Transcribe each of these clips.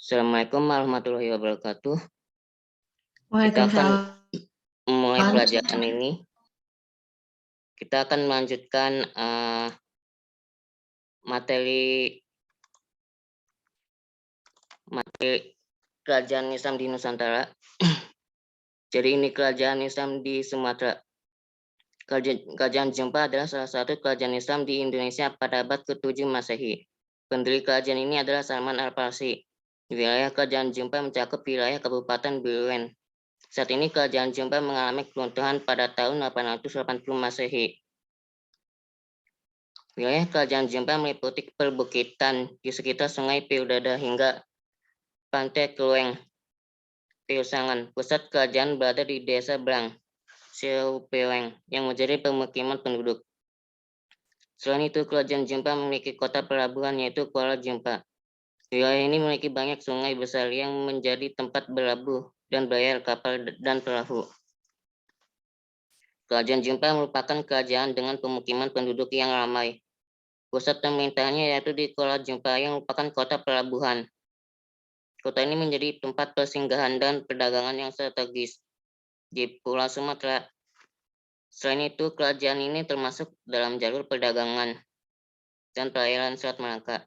Assalamualaikum warahmatullahi wabarakatuh. Kita akan Waalaikumsalam. mulai pelajaran ini. Kita akan melanjutkan materi kerajaan Islam di Nusantara. Jadi ini kerajaan Islam di Sumatera. Kerajaan Jempa adalah salah satu kerajaan Islam di Indonesia pada abad ke-7 Masehi. Pendiri kerajaan ini adalah Salman Al-Farsi. Wilayah kerajaan Jempa mencakup wilayah Kabupaten Biren. Saat ini kerajaan Jempa mengalami keruntuhan pada tahun 880 Masehi. Wilayah kerajaan Jempa meliputi perbukitan di sekitar Sungai Piudada hingga Pantai Klueng, Piusangan. Pusat kerajaan berada di Desa Blang, Siupeweng, yang menjadi pemukiman penduduk. Selain itu, kerajaan Jempa memiliki kota pelabuhan yaitu Kuala Jempa. Wilayah ini memiliki banyak sungai besar yang menjadi tempat berlabuh dan berlayar kapal dan perahu. Kerajaan Jempa merupakan kerajaan dengan pemukiman penduduk yang ramai. Pusat pemerintahannya yaitu di Kuala Jempa yang merupakan kota pelabuhan. Kota ini menjadi tempat persinggahan dan perdagangan yang strategis di Pulau Sumatera. Selain itu, kerajaan ini termasuk dalam jalur perdagangan dan perairan Selat Malaka.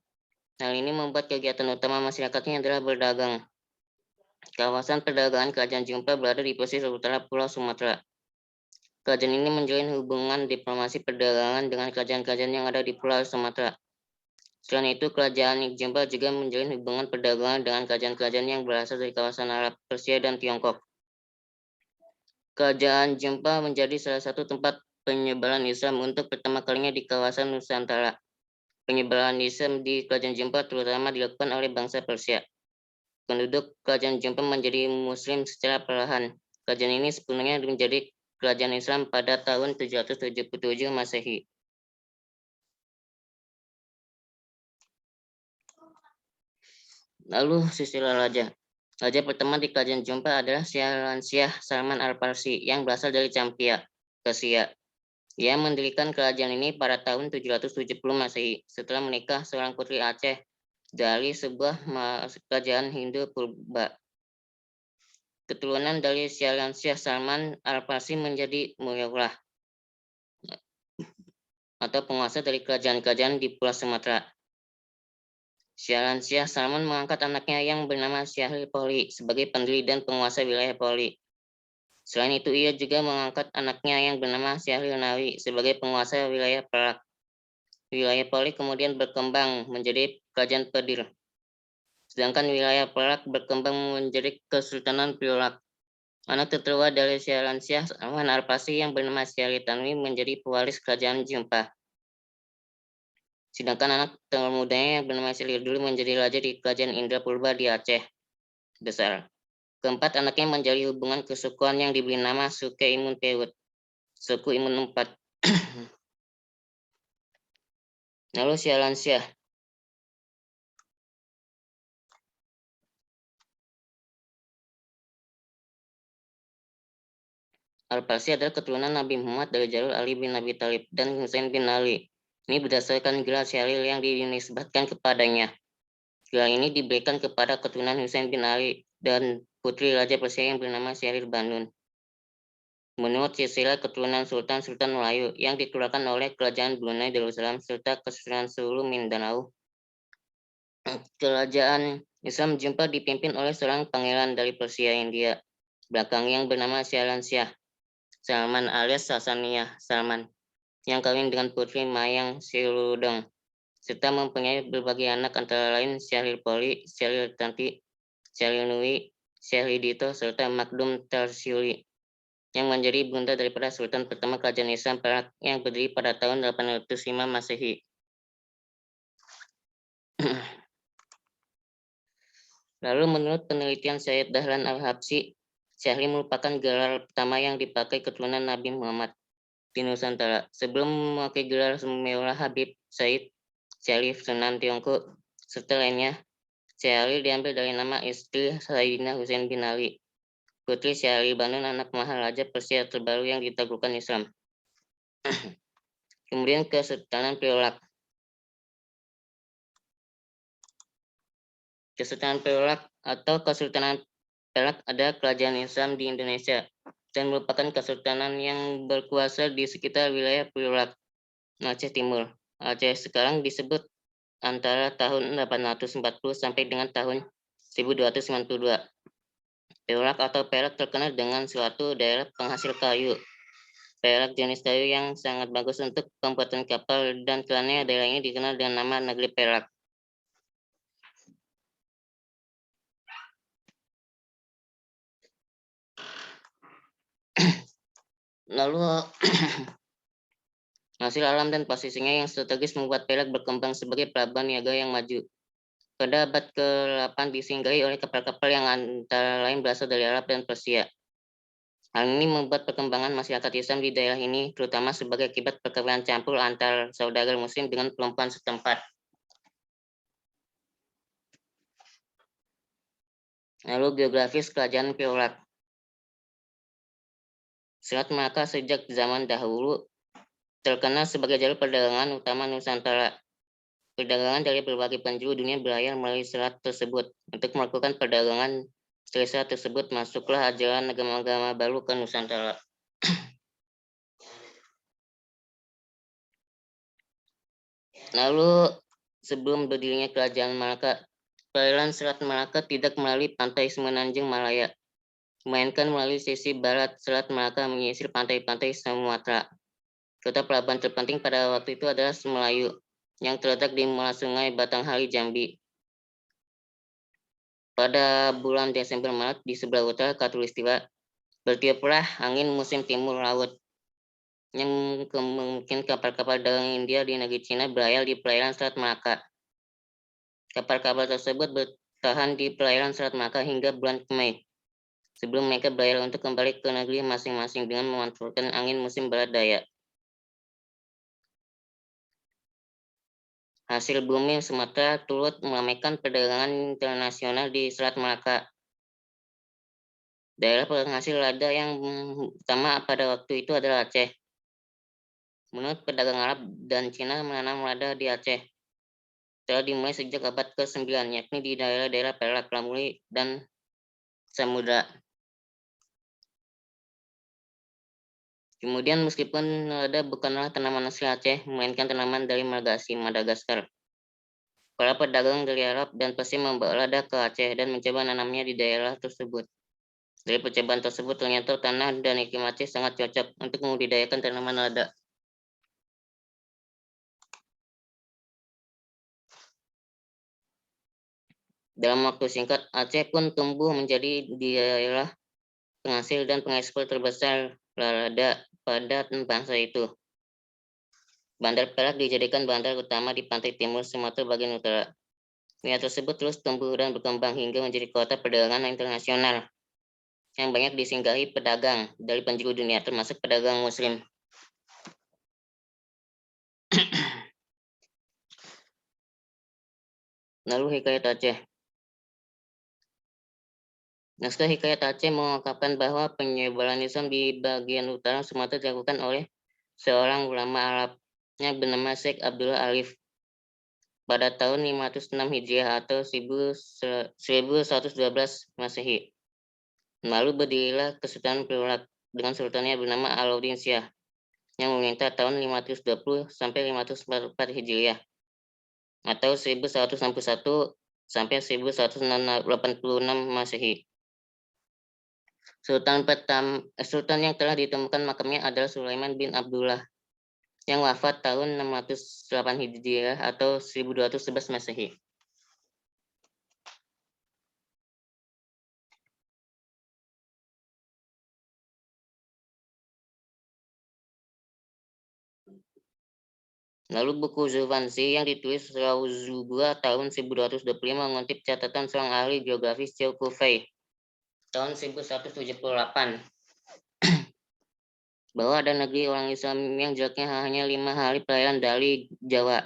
Hal ini membuat kegiatan utama masyarakatnya adalah berdagang. Kawasan perdagangan kerajaan Jempa berada di pesisir utara Pulau Sumatera. Kerajaan ini menjalin hubungan diplomasi perdagangan dengan kerajaan-kerajaan yang ada di Pulau Sumatera. Selain itu, kerajaan Jempa juga menjalin hubungan perdagangan dengan kerajaan-kerajaan yang berasal dari kawasan Arab, Persia, dan Tiongkok. Kerajaan Jempa menjadi salah satu tempat penyebaran Islam untuk pertama kalinya di kawasan Nusantara. Penyebaran Islam di kerajaan Jempa terutama dilakukan oleh bangsa Persia. Penduduk kerajaan Jempa menjadi Muslim secara perlahan. Kerajaan ini sepenuhnya menjadi kerajaan Islam pada tahun 777 Masehi. Lalu silsilah raja. Raja pertama di kerajaan Jempa adalah Syah Salman Al-Farsi yang berasal dari Campia, Persia. Ia mendirikan kerajaan ini pada tahun 770 Masehi setelah menikah seorang putri Aceh dari sebuah kerajaan Hindu purba. Keturunan dari Syah Salman Al-Farsi menjadi Muyawarah atau penguasa dari kerajaan-kerajaan di Pulau Sumatera. Syah Salman mengangkat anaknya yang bernama Syahril Poli sebagai pendiri dan penguasa wilayah Poli. Selain itu, ia juga mengangkat anaknya yang bernama Syahril Nawi sebagai penguasa wilayah Perak. Wilayah Poli kemudian berkembang menjadi kerajaan Pedir. Sedangkan wilayah Perak berkembang menjadi Kesultanan Perak. Anak tertua dari Syah Salman Al-Farsi yang bernama Syahril Tanwi menjadi pewaris kerajaan Jempa. Sedangkan anak termudanya yang bernama Syahril dulu menjadi raja di kerajaan Indra Purba di Aceh Besar. Keempat anaknya menjalin hubungan kesukuan yang diberi nama Suke Imun Pewut, suku Imun IV. Lalu Syah Al-Farsi adalah keturunan Nabi Muhammad dari jalur Ali bin Abi Thalib dan Husain bin Ali. Ini berdasarkan gelar Syahril yang dinisbatkan kepadanya. Gelar ini diberikan kepada keturunan Husain bin Ali dan putri Raja Persia yang bernama Syahril Banun. Menurut silsilah keturunan Sultan-Sultan Melayu yang dikeluarkan oleh Kerajaan Brunei Darussalam serta Kesultanan Sulu Mindanao. Kerajaan Islam Jempa dipimpin oleh seorang pangeran dari Persia India belakang yang bernama Syah Salman alias Sasaniyah Salman yang kawin dengan putri Mayang Sirudong serta mempunyai berbagai anak antara lain Syahril Poli, Syahril Tanti, Syahril Nui, Syahril Dito serta Makdum Tarsyuli yang menjadi bunda daripada Sultan pertama Kerajaan Islam Perak yang berdiri pada tahun 805 Masehi. Lalu menurut penelitian Syed Dahlan Al-Habsyi, Syahril merupakan gelar pertama yang dipakai keturunan Nabi Muhammad di Nusantara. Sebelum memakai gelar Mewah Habib Said, Syarif Sunan Tiongkok, serta lainnya, Syahril diambil dari nama istri Sayyidina Husain bin Ali, putri Syahril Banun, anak Maharaja Persia terbaru yang ditaklukkan Islam. Kemudian Kesultanan Perak. Kesultanan Perak atau Kesultanan Perak adalah kerajaan Islam di Indonesia dan merupakan kesultanan yang berkuasa di sekitar wilayah Perak, Aceh Timur. Aceh sekarang disebut antara tahun 840 sampai dengan tahun 1292. Perak atau Perak terkenal dengan suatu daerah penghasil kayu. Perak jenis kayu yang sangat bagus untuk pembuatan kapal dan karenanya daerah ini dikenal dengan nama Negeri Perak. Lalu hasil alam dan posisinya yang strategis membuat Perak berkembang sebagai pelabuhan niaga yang maju. Pada abad ke-8 disinggahi oleh kapal-kapal yang antara lain berasal dari Arab dan Persia. Hal ini membuat perkembangan masyarakat Islam di daerah ini, terutama sebagai akibat perkawinan campur antar saudagar Muslim dengan perempuan setempat. Lalu geografis kerajaan Perak. Selat Malaka sejak zaman dahulu terkenal sebagai jalur perdagangan utama Nusantara. Perdagangan dari berbagai penjuru dunia berlayar melalui selat tersebut. Untuk melakukan perdagangan dari selat tersebut, masuklah ajaran agama-agama baru ke Nusantara. Lalu sebelum berdirinya kerajaan Malaka, perairan Selat Malaka tidak melalui pantai Semenanjung Malaya, melainkan melalui sisi barat Selat Malaka menyisir pantai-pantai Sumatera. Kota pelabuhan terpenting pada waktu itu adalah Semelayu, yang terletak di muara sungai Batanghari, Jambi. Pada bulan Desember Maret di sebelah utara Katulistiwa, bertiuplah angin musim timur laut yang memungkinkan kapal-kapal dagang India di negeri Cina berlayar di perairan Selat Malaka. Kapal-kapal tersebut bertahan di perairan Selat Malaka hingga bulan Mei, sebelum mereka berlayar untuk kembali ke negeri masing-masing dengan memanfaatkan angin musim barat daya. Hasil bumi Sumatera turut meramaikan perdagangan internasional di Selat Malaka. Daerah penghasil lada yang utama pada waktu itu adalah Aceh. Menurut pedagang Arab dan Cina menanam lada di Aceh telah dimulai sejak abad ke-9, yakni di daerah-daerah Perak, Lamuri, dan Samudra. Kemudian meskipun lada bukanlah tanaman asli Aceh, melainkan tanaman dari Madagaskar. Para pedagang dari Arab dan Persia membawa lada ke Aceh dan mencoba menanamnya di daerah tersebut. Dari percobaan tersebut ternyata tanah dan iklim Aceh sangat cocok untuk membudidayakan tanaman lada. Dalam waktu singkat, Aceh pun tumbuh menjadi daerah penghasil dan pengekspor terbesar lada pada masa itu. Bandar Perak dijadikan bandar utama di pantai timur Sumatera bagian utara. Wilayah tersebut terus tumbuh dan berkembang hingga menjadi kota perdagangan internasional yang banyak disinggahi pedagang dari penjuru dunia, termasuk pedagang Muslim. Lalu Hikayat Aceh. Naskah Hikayat Aceh mengungkapkan bahwa penyebaran Islam di bagian utara Sumatera dilakukan oleh seorang ulama Arab yang bernama Syekh Abdullah Arif pada tahun 506 Hijriah atau 1112 Masehi. Lalu berdirilah Kesultanan Perak dengan sultannya bernama Alauddin Syah yang memerintah tahun 520 sampai 544 Hijriah atau 1161 sampai 1186 Masehi. Sultan yang telah ditemukan makamnya adalah Sulaiman bin Abdullah yang wafat tahun 608 Hijriah atau 1211 Masehi. Lalu buku Zulfanzi yang ditulis Rauzubua tahun 1225 mengutip catatan seorang ahli geografis Zulkifli tahun 1178 bahwa ada negeri orang Islam yang jaraknya hanya 5 hari perjalanan dari Jawa.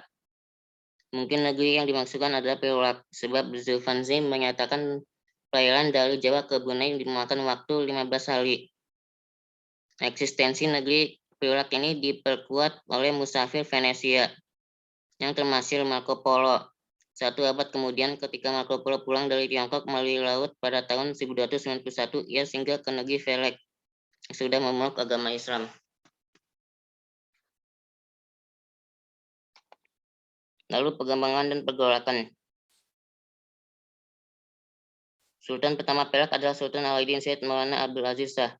Mungkin negeri yang dimaksudkan adalah Perak, sebab Zulfanzi menyatakan perjalanan dari Jawa ke Brunei memakan waktu 15 hari. Eksistensi negeri Perak ini diperkuat oleh musafir Venesia yang termasuk Marco Polo 1 abad kemudian, ketika Marco Polo pulang dari Tiongkok melalui laut pada tahun 1291, ia singgah ke negeri Velek, yang sudah memeluk agama Islam. Lalu perkembangan dan pergolakan. Sultan pertama Perak adalah Sultan Alauddin Said Maulana Abdul Aziz Shah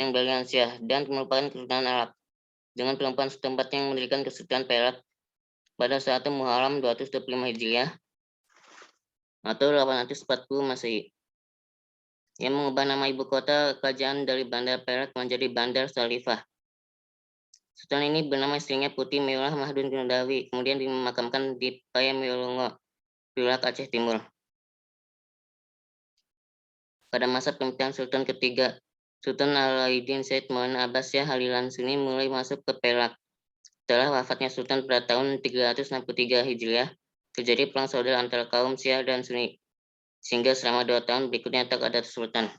yang beraliansiah dan merupakan Kesultanan Arab dengan perempuan setempat yang mendirikan Kesultanan Perak pada 1 Muharram 225 Hijriah atau 840 Masehi, yang mengubah nama ibu kota kerajaan dari Bandar Perak menjadi Bandar Sharifah. Sultan ini bernama istrinya Putri Mewah Mahdun Kundawi, kemudian dimakamkan di Payamilongo, Perak, Aceh Timur. Pada masa pemerintahan Sultan ketiga, Sultan Alauddin Said Maulana Abbasiyah Halilan Suni mulai masuk ke Perak. Setelah wafatnya Sultan pada tahun 363 Hijriah, terjadi perang saudara antara kaum Syiah dan Sunni, sehingga selama 2 tahun berikutnya tak ada Sultan.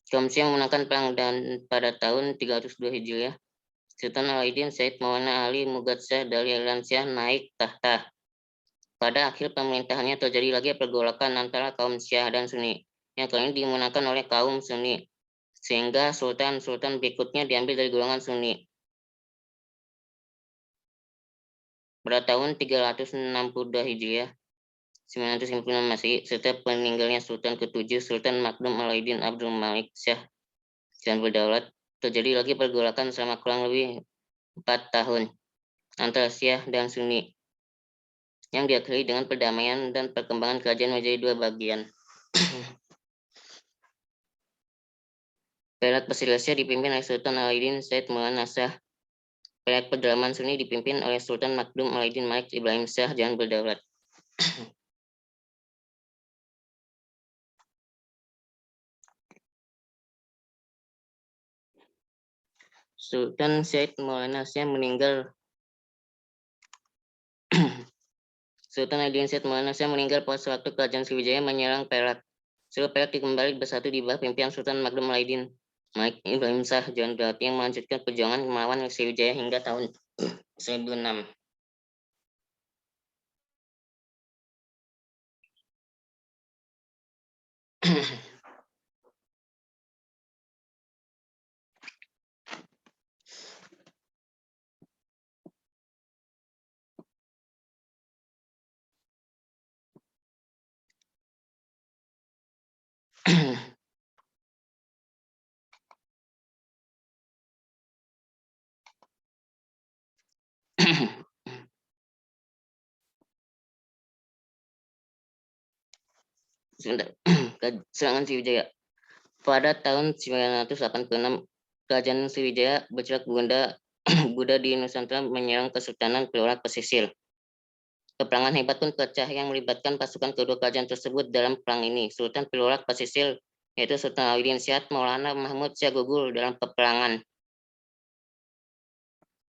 Kaum Syiah memenangkan perang dan pada tahun 302 Hijriah, Sultan Alauddin Said Maulana Ali Mughad Shah dari aliran Syiah naik tahta. Pada akhir pemerintahannya terjadi lagi pergolakan antara kaum Syiah dan Sunni, yang kali ini dimenangkan oleh kaum Sunni, sehingga sultan-sultan berikutnya diambil dari golongan Sunni. Pada tahun 362 Hijriah, 956 Masehi, setelah meninggalnya Sultan ke-7 Sultan Makdum Alauddin Abdul Malik Syah dan berdaulat, terjadi lagi pergolakan selama kurang lebih 4 tahun antara Syiah dan Sunni, yang diakhiri dengan perdamaian dan perkembangan kerajaan menjadi 2 bagian. Perak Pesisir Asia dipimpin oleh Sultan Alauddin Said Maulana Shah. Perak Pedalaman Sunni dipimpin oleh Sultan Makdum Alauddin Malik Ibrahim Shah dan berdaulat. Sultan Said Maulana Shah meninggal. Sultan Alauddin Said Maulana Shah meninggal pada waktu kerajaan Sriwijaya menyerang Perak. Seluruh Perak kembali bersatu di bawah pimpinan Sultan Makdum Alauddin Malik Ibrahim Shah dan yang melanjutkan perjuangan melawan Sriwijaya hingga tahun 1006. Serangan Sriwijaya. Pada tahun 986, kerajaan Sriwijaya bergerak Buddha di Nusantara menyerang Kesultanan Perak Pesisir. Peperangan hebat pun pecah yang melibatkan pasukan kedua kerajaan tersebut dalam perang ini. Sultan Perak Pesisir, yaitu Sultan Alauddin Syah Maulana Mahmud Syah gugur dalam peperangan.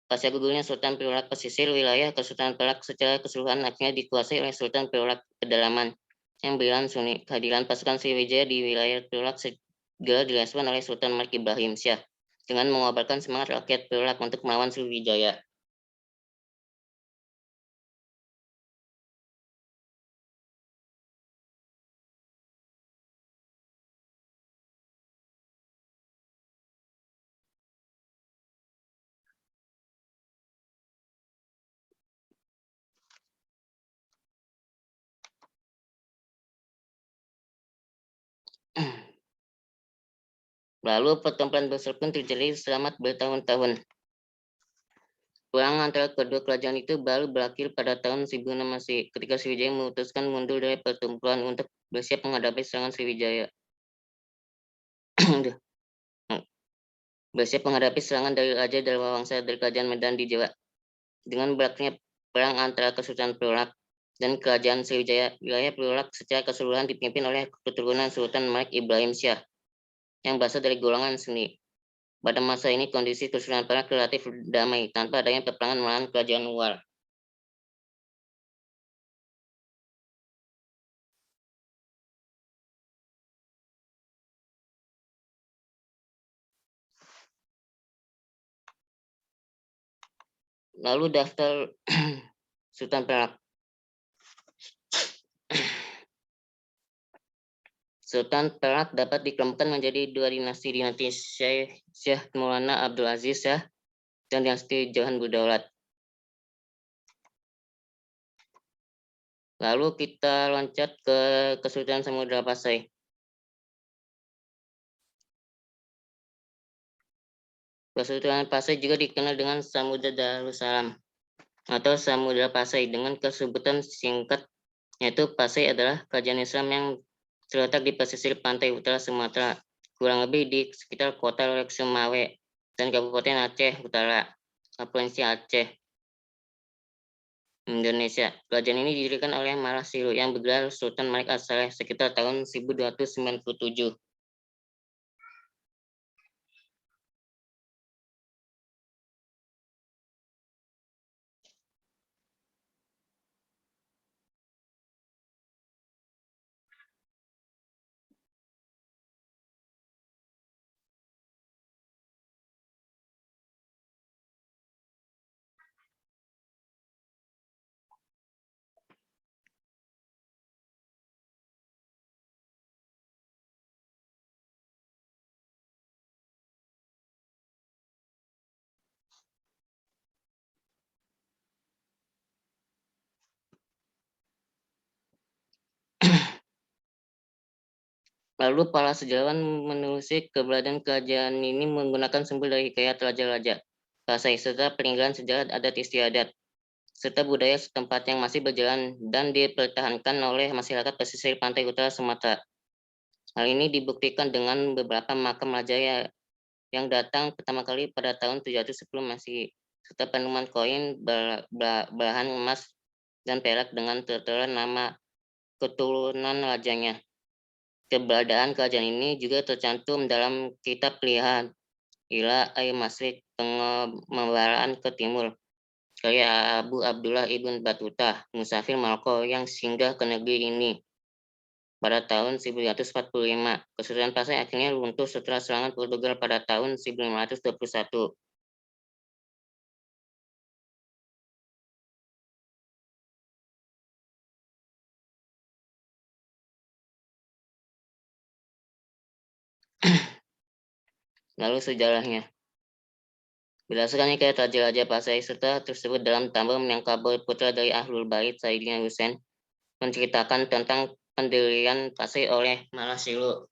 Pasca gugurnya Sultan Perak Pesisir, wilayah Kesultanan Perak secara keseluruhan akhirnya dikuasai oleh Sultan Perak Pedalaman yang beraliran Sunni. Kehadiran pasukan Sriwijaya di wilayah Perak segera direspon oleh Sultan Malik Ibrahim Syah dengan mengobarkan semangat rakyat Perak untuk melawan Sriwijaya. Lalu pertempuran besar pun terjadi selama bertahun-tahun. Perang antara kedua kerajaan itu baru berakhir pada tahun 1006 Masehi ketika Sriwijaya memutuskan mundur dari pertempuran untuk bersiap menghadapi serangan Sriwijaya. Bersiap menghadapi serangan dari Raja Dalmawangsa dari Kerajaan Medan di Jawa. Dengan berakhirnya perang antara Kesultanan Perak dan Kerajaan Sriwijaya, wilayah Perak secara keseluruhan dipimpin oleh keturunan Sultan Malik Ibrahim Syah yang berasal dari golongan Sunni. Pada masa ini kondisi Kesultanan Perak relatif damai tanpa adanya peperangan melawan kerajaan luar. Lalu daftar Sultan Perak. Sultan Perak dapat dikelompokkan menjadi dua dinasti, dinasti Syekh Maulana Abdul Aziz Shah dan dinasti Johan Berdaulat. Lalu kita loncat ke Kesultanan Samudra Pasai. Kesultanan Pasai juga dikenal dengan Samudra Darussalam atau Samudra Pasai dengan kesebutan singkat, yaitu Pasai adalah kerajaan Islam yang terletak di pesisir pantai utara Sumatera, kurang lebih di sekitar kota Lek Sumawe dan Kabupaten Aceh Utara, Provinsi Aceh, Indonesia. Kerajaan ini didirikan oleh Marah Silu yang bergelar Sultan Malik As-Saleh sekitar tahun 1297. Lalu para sejarawan menelusuri keberadaan kerajaan ini menggunakan sumber dari hikayat raja-raja Pasai serta peninggalan sejarah adat istiadat serta budaya setempat yang masih berjalan dan dipertahankan oleh masyarakat pesisir pantai utara Sumatera. Hal ini dibuktikan dengan beberapa makam raja yang datang pertama kali pada tahun 710 Masehi serta penemuan koin belahan emas dan perak dengan tertera nama keturunan rajanya. Keberadaan kerajaan ini juga tercantum dalam kitab Lihat Ila Masrik Pengembaraan ke Timur karya Abu Abdullah Ibn Battuta, musafir Maroko yang singgah ke negeri ini pada tahun 1545. Kesultanan Pasai akhirnya runtuh setelah serangan Portugal pada tahun 1521. Lalu sejarahnya. Berdasarkan hikayat raja-raja Pasai serta tersebut dalam tabel Minangkabau putra dari Ahlul Bait Saidina Husain menceritakan tentang pendirian Pasai oleh Malasilu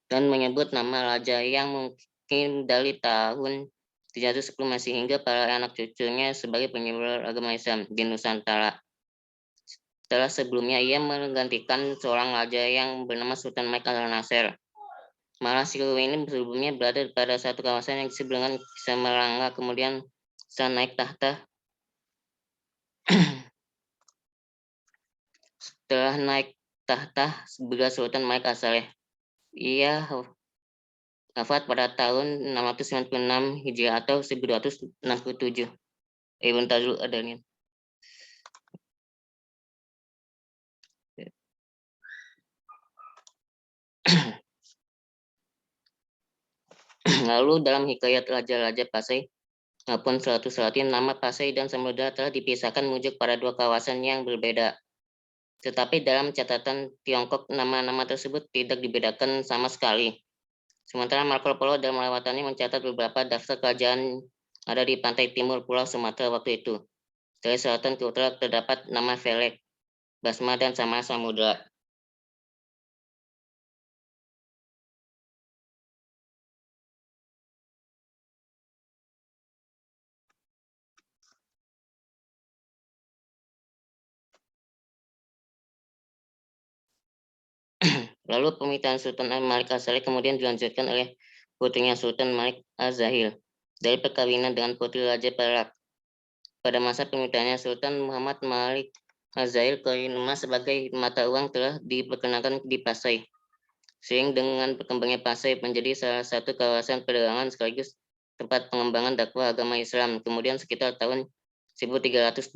dan menyebut nama raja yang mungkin dari tahun 310 Masehi hingga para anak cucunya sebagai penyebar agama Islam di Nusantara. Setelah sebelumnya ia menggantikan seorang raja yang bernama Sultan Malik Al-Nasir. Malasilu ini sebelumnya berada pada satu kawasan yang disebut dengan Semaranga, kemudian setelah naik tahta sebagai Sultan Malik As-Saleh. Ia wafat pada tahun 696 Hijriah atau 1267. Ibn Tazul Adanin. Lalu dalam hikayat raja-raja Pasai maupun Selatu-Selati, nama Pasai dan Samudra telah dipisahkan menuju pada dua kawasan yang berbeda. Tetapi dalam catatan Tiongkok, nama-nama tersebut tidak dibedakan sama sekali. Sementara Marco Polo dalam lawatannya mencatat beberapa daftar kerajaan ada di pantai timur Pulau Sumatera waktu itu. Dari selatan ke utara terdapat nama Velek, Basma, dan Sama Samudra. Lalu pemerintahan Sultan Malik As-Saleh kemudian dilanjutkan oleh putrinya Sultan Malik Az-Zahir dari perkawinan dengan putri Raja Perak. Pada masa pemerintahannya, Sultan Muhammad Malik Az-Zahir koin emas sebagai mata uang telah diperkenalkan di Pasai. Seiring dengan berkembangnya Pasai menjadi salah satu kawasan perdagangan sekaligus tempat pengembangan dakwah agama Islam. Kemudian sekitar tahun 1326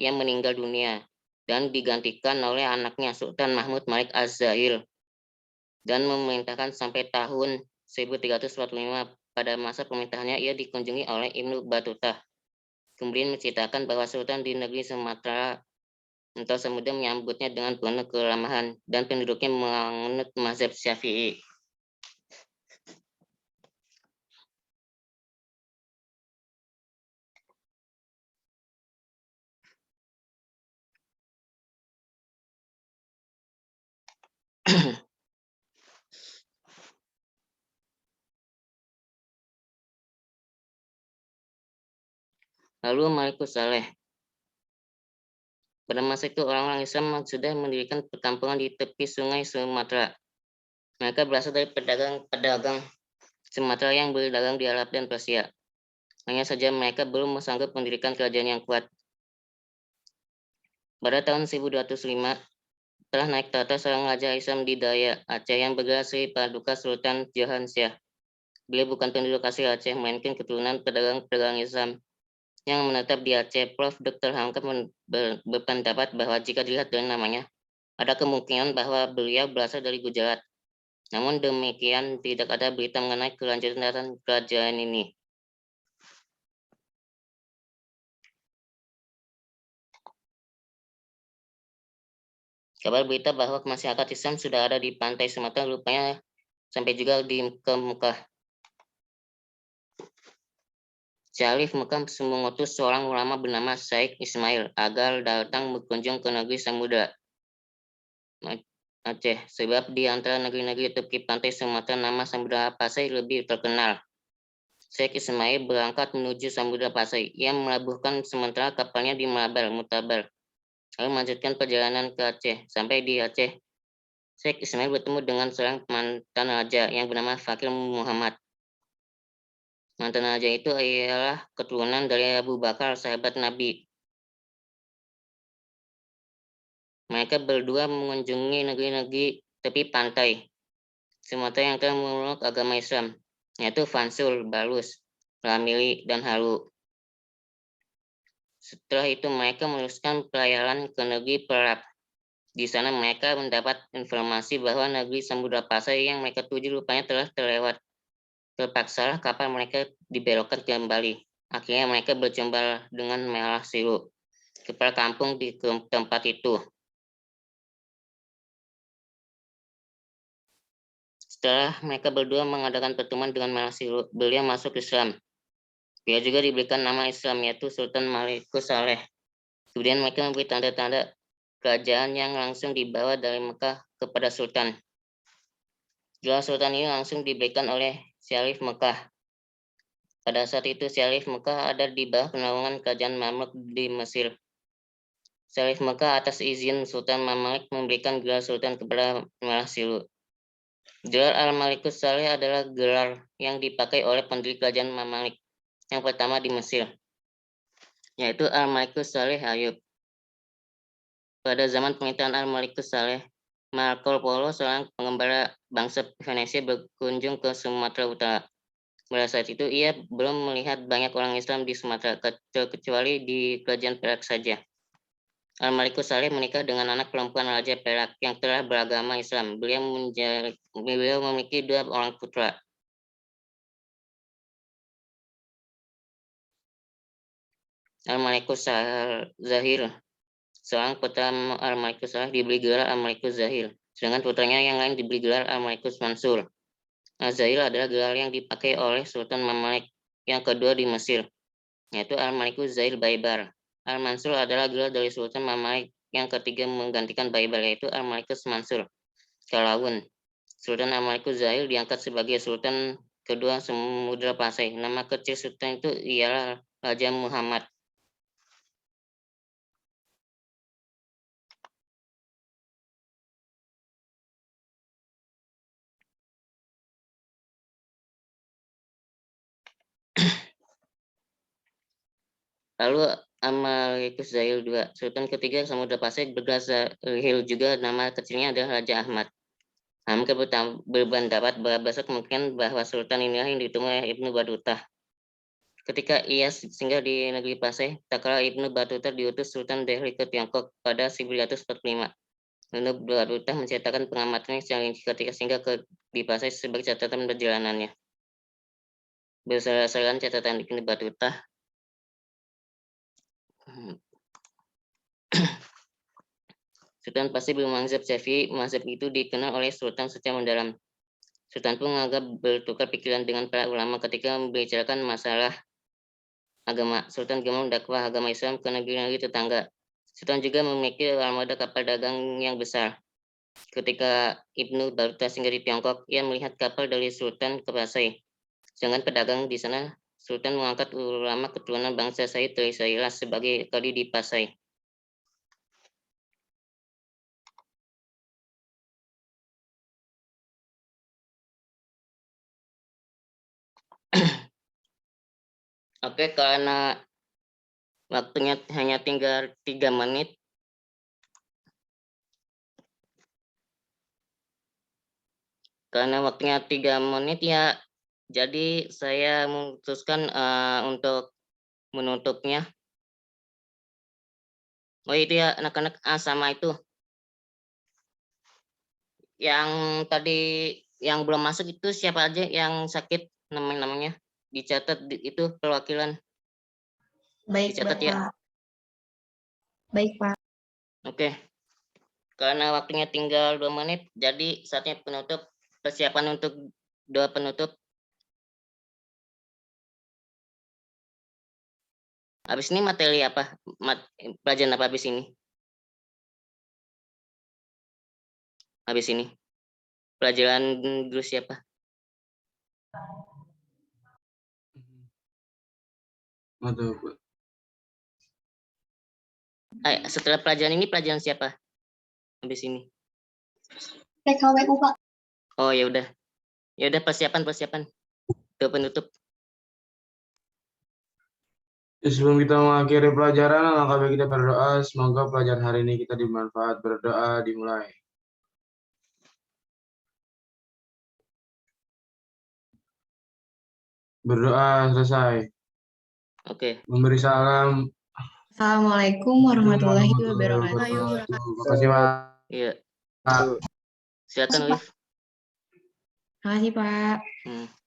ia meninggal dunia dan digantikan oleh anaknya Sultan Mahmud Malik Az-Zahir dan memerintahkan sampai tahun 1345 pada masa pemerintahannya ia dikunjungi oleh Ibnu Battuta. Kemudian menceritakan bahwa Sultan di negeri Sumatera Entah Samudra menyambutnya dengan penuh keramahan dan penduduknya menganut mazhab Syafi'i. Lalu Malikus Saleh. Pada masa itu orang-orang Islam sudah mendirikan perkampungan di tepi sungai Sumatera. Mereka berasal dari pedagang-pedagang Sumatera yang berdagang di Arab dan Persia. Hanya saja mereka belum sanggup mendirikan kerajaan yang kuat. Pada tahun 1205, telah naik tahta seorang raja Islam di Daya, Aceh yang bergelar Sri Paduka Sultan Jahansyah. Beliau bukan penduduk asli Aceh, melainkan keturunan pedagang-pedagang Islam yang menetap di Aceh. Prof. Dr. Hamka berpendapat bahwa jika dilihat dari namanya, ada kemungkinan bahwa beliau berasal dari Gujarat. Namun demikian, tidak ada berita mengenai kelanjutan kerajaan ini. Kabar berita bahwa masyarakat Islam sudah ada di pantai Sumatera rupanya sampai juga ke Mekah. Syarif Mekah mengutus seorang ulama bernama Syekh Ismail agar datang berkunjung ke negeri Samudra Aceh, sebab di antara negeri-negeri tepi pantai Sumatera nama Samudra Pasai lebih terkenal. Syekh Ismail berangkat menuju Samudra Pasai. Ia melabuhkan sementara kapalnya di Mutabar, lalu melanjutkan perjalanan ke Aceh. Sampai di Aceh, Syekh Ismail bertemu dengan seorang mantan raja yang bernama Fakir Muhammad. Mantan raja itu ialah keturunan dari Abu Bakar, sahabat Nabi. Mereka berdua mengunjungi negeri-negeri tepi pantai Sumatera yang telah memeluk agama Islam, yaitu Fansul, Balus, Ramili, dan Halu. Setelah itu mereka meneruskan pelayaran ke negeri Perak. Di sana mereka mendapat informasi bahwa negeri Samudra Pasai yang mereka tuju rupanya telah terlewat. Terpaksalah kapal mereka dibelokkan kembali. Akhirnya mereka berjumpa dengan Melah Siru, kepala kampung di tempat itu. Setelah mereka berdua mengadakan pertemuan dengan Melah Siru, beliau masuk Islam. Dia juga diberikan nama Islam, yaitu Sultan Malikus Saleh. Kemudian mereka memberi tanda-tanda kerajaan yang langsung dibawa dari Mekah kepada Sultan. Gelar Sultan ini langsung diberikan oleh Syarif Mekah. Pada saat itu Syarif Mekah ada di bawah penaungan kerajaan Mamluk di Mesir. Syarif Mekah atas izin Sultan Mamalik memberikan gelar Sultan kepada Melah Siru. Gelar Al-Malikus Saleh adalah gelar yang dipakai oleh pendiri kerajaan Mamalik yang pertama di Mesir, yaitu Al-Malikus Saleh Ayub. Pada zaman pemerintahan Al-Malikus Saleh, Marco Polo, seorang pengembara bangsa Venesia, berkunjung ke Sumatera Utara. Pada saat itu ia belum melihat banyak orang Islam di Sumatera, kecuali di kerajaan Perak saja. Al-Malikus Saleh menikah dengan anak perempuan Raja Perak yang telah beragama Islam. Beliau memiliki 2 orang putra. Al-Malikus Zahir, seorang putra Al-Malikus Saleh diberi gelar Al-Malikus Zahir, sedangkan putranya yang lain diberi gelar Al-Malikus Mansur. Al-Zahir adalah gelar yang dipakai oleh Sultan Mamalik yang kedua di Mesir, yaitu Al-Malikus Zahir Baibar. Al-Mansur adalah gelar dari Sultan Mamalik yang ketiga menggantikan Baibar, yaitu Al-Malikus Mansur Kalawun. Sultan Al-Malikus Zahir diangkat sebagai Sultan kedua Samudra Pasai. Nama kecil Sultan itu ialah Raja Muhammad. Lalu Al-Malikus Zahir II, Sultan ketiga Samudra Pasai bergelar Zahir juga, nama kecilnya adalah Raja Ahmad. Hamka berpendapat bahwa besar kemungkinan bahwa Sultan inilah yang ditemui oleh Ibnu Battuta. Ketika ia singgah di negeri Pasai, tak kala Ibnu Battuta diutus Sultan Delhi ke Tiongkok pada 1145. Ibnu Battuta menceritakan pengamatannya secara rinci ketika singgah di Pasai sebagai catatan perjalanannya. berdasarkan catatan Ibnu Battuta. Sultan pasti belum mazhab Syafi'i. Mazhab itu dikenal oleh Sultan secara mendalam. Sultan pun menganggap bertukar pikiran dengan para ulama ketika membicarakan masalah agama. Sultan gemar mendakwah agama Islam ke negeri-negeri tetangga. Sultan juga memiliki armada kapal dagang yang besar. Ketika Ibnu Battuta singgah di Tiongkok, ia melihat kapal dari Sultan ke Pasai. Sedangkan pedagang di sana, Sultan mengangkat ulama keturunan bangsa Said dari Sairas sebagai kadi di Pasai. Oke, karena waktunya hanya tinggal 3 menit. Karena waktunya 3 menit ya, jadi saya memutuskan untuk menutupnya. Oh itu ya anak-anak, sama itu. Yang tadi yang belum masuk itu siapa aja yang sakit namanya? Dicatat itu perwakilan. Baik, Dicatat ya. Bapak. Baik, Pak. Oke. Karena waktunya tinggal 2 menit, jadi saatnya penutup. Persiapan untuk doa penutup. Habis ini materi apa? Pelajaran apa habis ini? Habis ini. Pelajaran guru siapa? Setelah pelajaran ini pelajaran siapa? Habis ini. PKWU, Pak. Oh ya udah. Ya udah persiapan. Doa penutup. Sebelum kita mengakhiri pelajaran, alangkah baik kita berdoa. Semoga pelajaran hari ini kita bermanfaat. Berdoa dimulai. Berdoa selesai. Oke. Memberi salam. Assalamualaikum warahmatullahi wabarakatuh. Terima kasih, Pak. Iya. Pak. Silakan, Liv. Terima kasih, Pak.